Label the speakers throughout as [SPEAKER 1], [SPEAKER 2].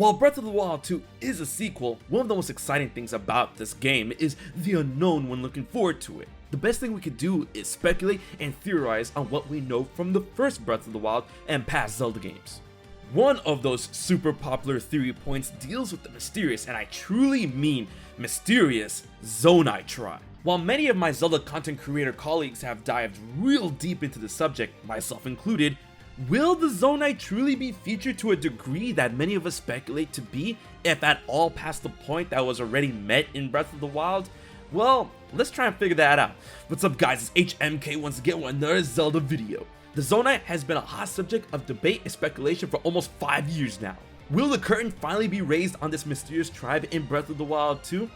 [SPEAKER 1] While Breath of the Wild 2 is a sequel, one of the most exciting things about this game is the unknown when looking forward to it. The best thing we could do is speculate and theorize on what we know from the first Breath of the Wild and past Zelda games. One of those super popular theory points deals with the mysterious, and I truly mean mysterious, Zonai Tribe. While many of my Zelda content creator colleagues have dived real deep into the subject, myself included, will the Zonai truly be featured to a degree that many of us speculate to be, if at all past the point that was already met in Breath of the Wild? Well, let's try and figure that out. What's up guys, it's HMK once again with another Zelda video. The Zonai has been a hot subject of debate and speculation for almost 5 years now. Will the curtain finally be raised on this mysterious tribe in Breath of the Wild 2?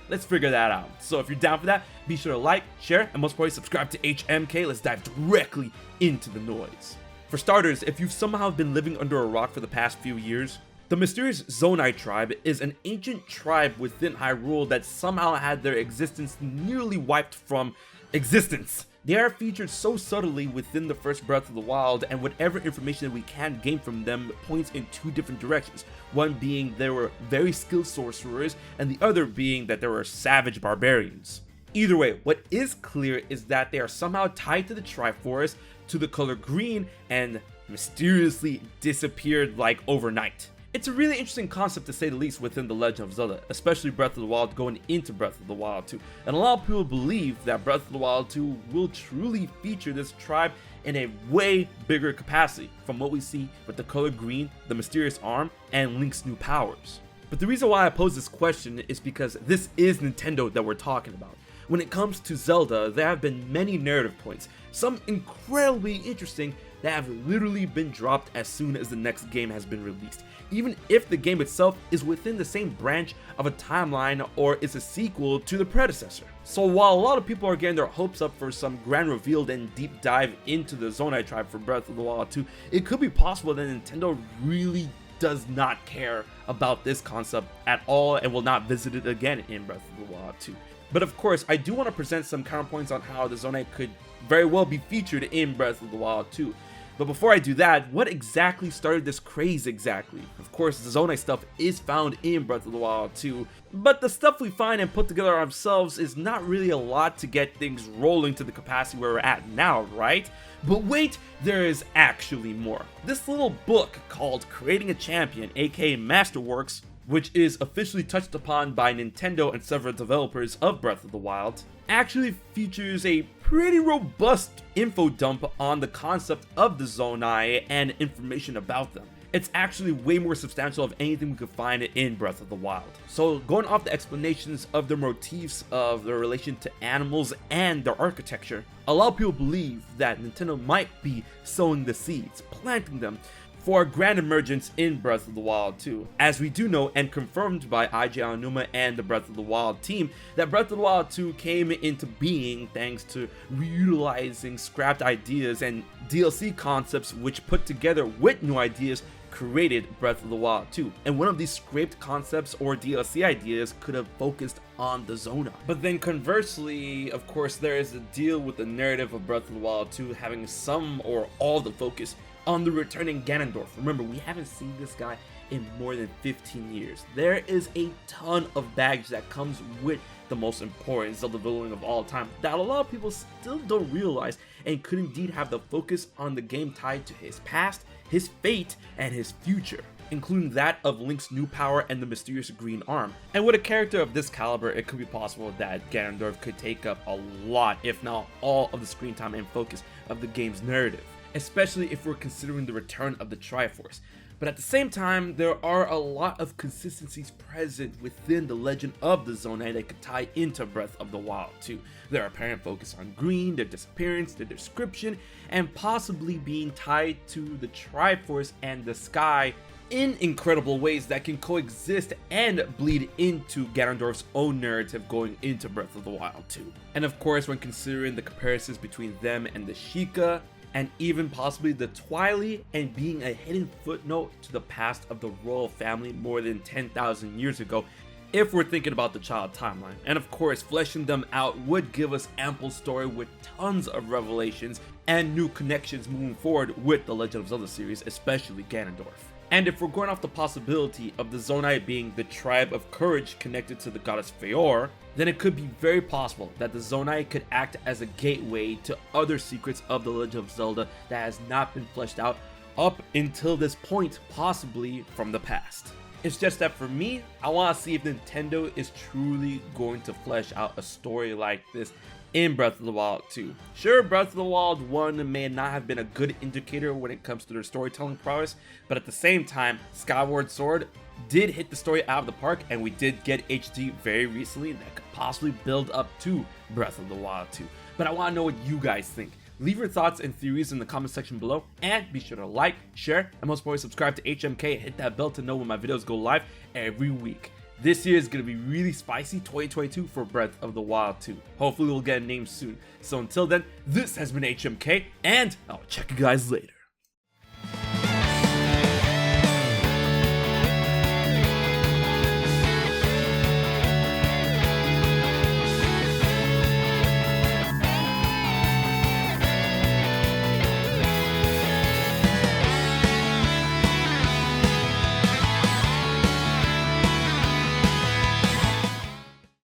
[SPEAKER 1] Let's figure that out. So if you're down for that, be sure to like, share, and most probably subscribe to HMK. Let's dive directly into the noise. For starters, if you've somehow been living under a rock for the past few years, the mysterious Zonai Tribe is an ancient tribe within Hyrule that somehow had their existence nearly wiped from existence. They are featured so subtly within the first Breath of the Wild, and whatever information that we can gain from them points in two different directions. One being they were very skilled sorcerers, and the other being that they were savage barbarians. Either way, what is clear is that they are somehow tied to the Triforce, to the color green, and mysteriously disappeared like overnight. It's a really interesting concept to say the least within the Legend of Zelda, especially Breath of the Wild going into Breath of the Wild 2, and a lot of people believe that Breath of the Wild 2 will truly feature this tribe in a way bigger capacity from what we see with the color green, the mysterious arm, and Link's new powers. But the reason why I pose this question is because this is Nintendo that we're talking about. When it comes to Zelda, there have been many narrative points, some incredibly interesting that have literally been dropped as soon as the next game has been released, even if the game itself is within the same branch of a timeline or is a sequel to the predecessor. So while a lot of people are getting their hopes up for some grand reveal and deep dive into the Zonai Tribe for Breath of the Wild 2, it could be possible that Nintendo really does not care about this concept at all and will not visit it again in Breath of the Wild 2. But of course, I do want to present some counterpoints on how the Zonai could very well be featured in Breath of the Wild 2. But before I do that, what exactly started this craze exactly? Of course, the Zonai stuff is found in Breath of the Wild 2, but the stuff we find and put together ourselves is not really a lot to get things rolling to the capacity where we're at now, right? But wait, there is actually more. This little book called Creating a Champion, aka Masterworks, which is officially touched upon by Nintendo and several developers of Breath of the Wild, actually features a pretty robust info dump on the concept of the Zonai and information about them. It's actually way more substantial of anything we could find in Breath of the Wild. So going off the explanations of the motifs of their relation to animals and their architecture, a lot of people believe that Nintendo might be sowing the seeds, planting them, for a grand emergence in Breath of the Wild 2. As we do know, and confirmed by IJ Aonuma and the Breath of the Wild team, that Breath of the Wild 2 came into being thanks to reutilizing scrapped ideas and DLC concepts which put together with new ideas created Breath of the Wild 2. And one of these scraped concepts or DLC ideas could have focused on the Zonai. But then conversely, of course, there is a deal with the narrative of Breath of the Wild 2 having some or all the focus on the returning Ganondorf. Remember, we haven't seen this guy in more than 15 years. There is a ton of baggage that comes with the most important Zelda villain of all time that a lot of people still don't realize and could indeed have the focus on the game tied to his past, his fate, and his future, including that of Link's new power and the mysterious green arm. And with a character of this caliber, it could be possible that Ganondorf could take up a lot, if not all, of the screen time and focus of the game's narrative, especially if we're considering the return of the Triforce. But at the same time, there are a lot of consistencies present within the legend of the Zonai that could tie into Breath of the Wild 2. Their apparent focus on green, their disappearance, their description, and possibly being tied to the Triforce and the sky in incredible ways that can coexist and bleed into Ganondorf's own narrative going into Breath of the Wild 2. And of course, when considering the comparisons between them and the Sheikah, and even possibly the Twilight, and being a hidden footnote to the past of the royal family more than 10,000 years ago, if we're thinking about the child timeline. And of course, fleshing them out would give us ample story with tons of revelations and new connections moving forward with the Legend of Zelda series, especially Ganondorf. And if we're going off the possibility of the Zonai being the tribe of courage connected to the goddess Faecarly, then it could be very possible that the Zonai could act as a gateway to other secrets of the Legend of Zelda that has not been fleshed out up until this point, possibly from the past. It's just that for me, I want to see if Nintendo is truly going to flesh out a story like this in Breath of the Wild 2. Sure, Breath of the Wild 1 may not have been a good indicator when it comes to their storytelling prowess, but at the same time, Skyward Sword did hit the story out of the park, and we did get HD very recently that could possibly build up to Breath of the Wild 2. But I want to know what you guys think. Leave your thoughts and theories in the comment section below, and be sure to like, share, and most importantly subscribe to HMK and hit that bell to know when my videos go live every week. This year is going to be really spicy 2022 for Breath of the Wild 2. Hopefully we'll get a name soon. So until then, this has been HMK, and I'll check you guys later.